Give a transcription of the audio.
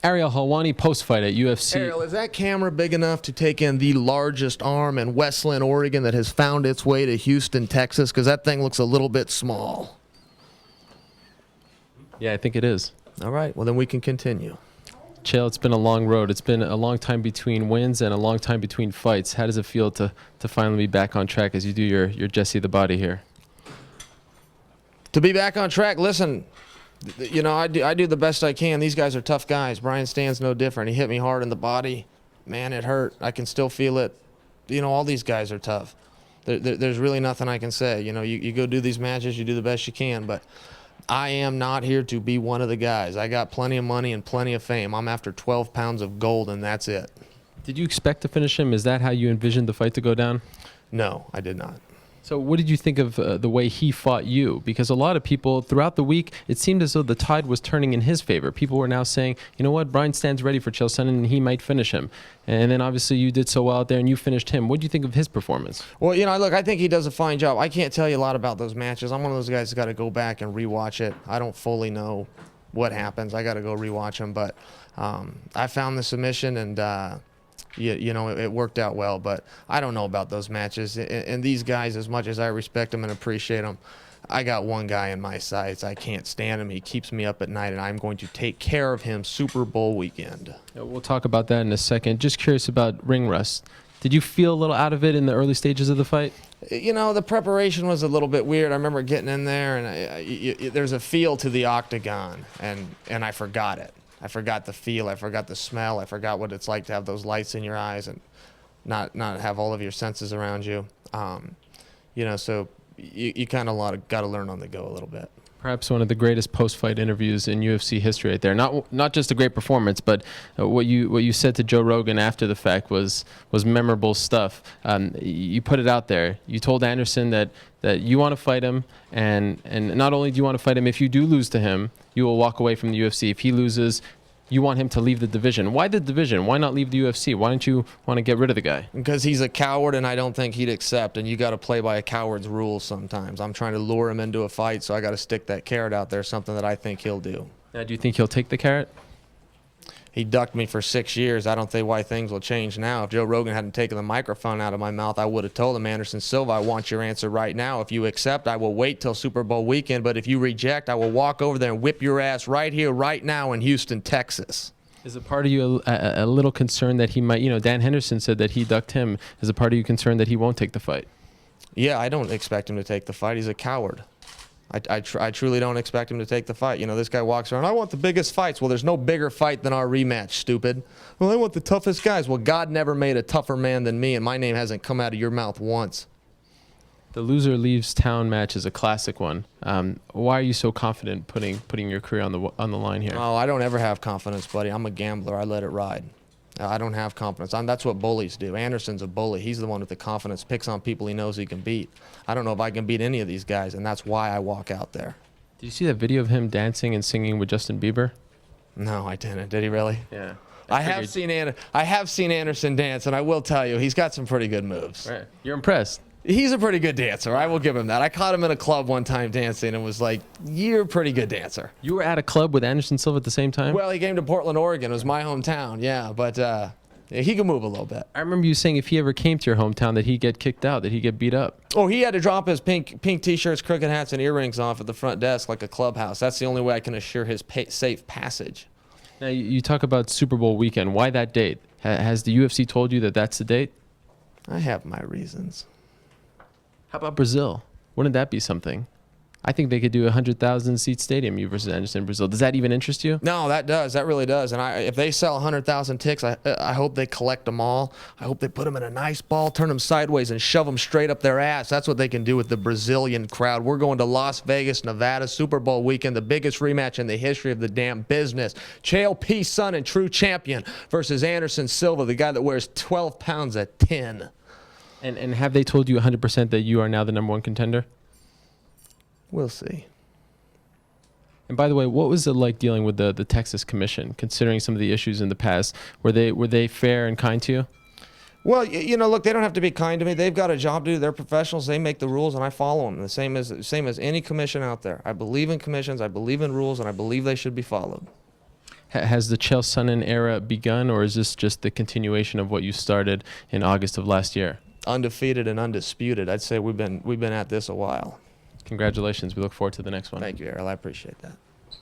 Ariel Helwani, post-fight at UFC. Ariel, is that camera big enough to take in the largest arm in Westland, Oregon that has found its way to Houston, Texas? Because that thing looks a little bit small. Yeah, I think it is. All right, well, then we can continue. Chael, it's been a long road. It's been a long time between wins and a long time between fights. How does it feel to finally be back on track as you do your Jesse the Body here? To be back on track, listen, you know, I do the best I can. These guys are tough guys. Brian Stan's no different. He hit me hard in the body. Man, it hurt. I can still feel it. You know, all these guys are tough. There's really nothing I can say. You know, you go do these matches, you do the best you can, but I am not here to be one of the guys. I got plenty of money and plenty of fame. I'm after 12 pounds of gold, and that's it. Did you expect to finish him? Is that how you envisioned the fight to go down? No, I did not. So what did you think of the way he fought you? Because a lot of people throughout the week, it seemed as though the tide was turning in his favor. People were now saying, you know what, Brian Stan's ready for Chael Sonnen and he might finish him. And then obviously you did so well out there and you finished him. What do you think of his performance? Well, you know, look, I think he does a fine job. I can't tell you a lot about those matches. I'm one of those guys that's got to go back and rewatch it. I don't fully know what happens. I got to go rewatch them. But I found the submission and you know, it worked out well, but I don't know about those matches. And these guys, as much as I respect them and appreciate them, I got one guy in my sights. I can't stand him. He keeps me up at night, and I'm going to take care of him Super Bowl weekend. We'll talk about that in a second. Just curious about ring rust. Did you feel a little out of it in the early stages of the fight? You know, the preparation was a little bit weird. I remember getting in there, and there's a feel to the octagon, and I forgot it. I forgot the feel, I forgot the smell, I forgot what it's like to have those lights in your eyes and not have all of your senses around you. You know, so you kind of got to learn on the go a little bit. Perhaps one of the greatest post-fight interviews in UFC history right there. Not just a great performance, but what you said to Joe Rogan after the fact was memorable stuff. You put it out there. You told Anderson that you want to fight him, and not only do you want to fight him, if you do lose to him, you will walk away from the UFC. If he loses, you want him to leave the division. Why the division? Why not leave the UFC? Why don't you want to get rid of the guy? Because he's a coward, and I don't think he'd accept, and you got to play by a coward's rules sometimes. I'm trying to lure him into a fight, so I got to stick that carrot out there, something that I think he'll do. Now, do you think he'll take the carrot? He ducked me for 6 years. I don't think why things will change now. If Joe Rogan hadn't taken the microphone out of my mouth, I would have told him, Anderson Silva, I want your answer right now. If you accept, I will wait till Super Bowl weekend. But if you reject, I will walk over there and whip your ass right here, right now in Houston, Texas. Is a part of you a little concerned that he might, you know, Dan Henderson said that he ducked him. Is a part of you concerned that he won't take the fight? Yeah, I don't expect him to take the fight. He's a coward. I truly don't expect him to take the fight. You know, this guy walks around, I want the biggest fights. Well, there's no bigger fight than our rematch, stupid. Well, I want the toughest guys. Well, God never made a tougher man than me, and my name hasn't come out of your mouth once. The loser leaves town match is a classic one. Why are you so confident putting your career on the line here? Oh, I don't ever have confidence, buddy. I'm a gambler. I let it ride. I don't have confidence. That's what bullies do. Anderson's a bully. He's the one with the confidence, picks on people he knows he can beat. I don't know if I can beat any of these guys, and that's why I walk out there. Did you see that video of him dancing and singing with Justin Bieber? No, I didn't. Did he really? Yeah. I have seen Anderson dance, and I will tell you, he's got some pretty good moves. Right. You're impressed. He's a pretty good dancer. I will give him that. I caught him in a club one time dancing and was like, you're a pretty good dancer. You were at a club with Anderson Silva at the same time? Well, he came to Portland, Oregon. It was my hometown, yeah. But he can move a little bit. I remember you saying if he ever came to your hometown that he'd get kicked out, that he'd get beat up. Oh, he had to drop his pink T-shirts, crooked hats, and earrings off at the front desk like a clubhouse. That's the only way I can assure his safe passage. Now, you talk about Super Bowl weekend. Why that date? Has the UFC told you that that's the date? I have my reasons. How about Brazil? Wouldn't that be something? I think they could do a 100,000-seat stadium, you versus Anderson in Brazil. Does that even interest you? No, that does. That really does. And if they sell 100,000 tickets, I hope they collect them all. I hope they put them in a nice ball, turn them sideways, and shove them straight up their ass. That's what they can do with the Brazilian crowd. We're going to Las Vegas, Nevada, Super Bowl weekend, the biggest rematch in the history of the damn business. Chael Sonnen, true champion, versus Anderson Silva, the guy that wears 12 pounds at 10. And have they told you 100% that you are now the #1 contender? We'll see. And by the way, what was it like dealing with the Texas Commission, considering some of the issues in the past? Were they fair and kind to you? Well, you know, look, they don't have to be kind to me. They've got a job to do. They're professionals. They make the rules, and I follow them. The same as any commission out there. I believe in commissions. I believe in rules, and I believe they should be followed. Has the Chael Sonnen era begun, or is this just the continuation of what you started in August of last year? Undefeated and undisputed. I'd say we've been at this a while. Congratulations. We look forward to the next one. Thank you, Ariel. I appreciate that.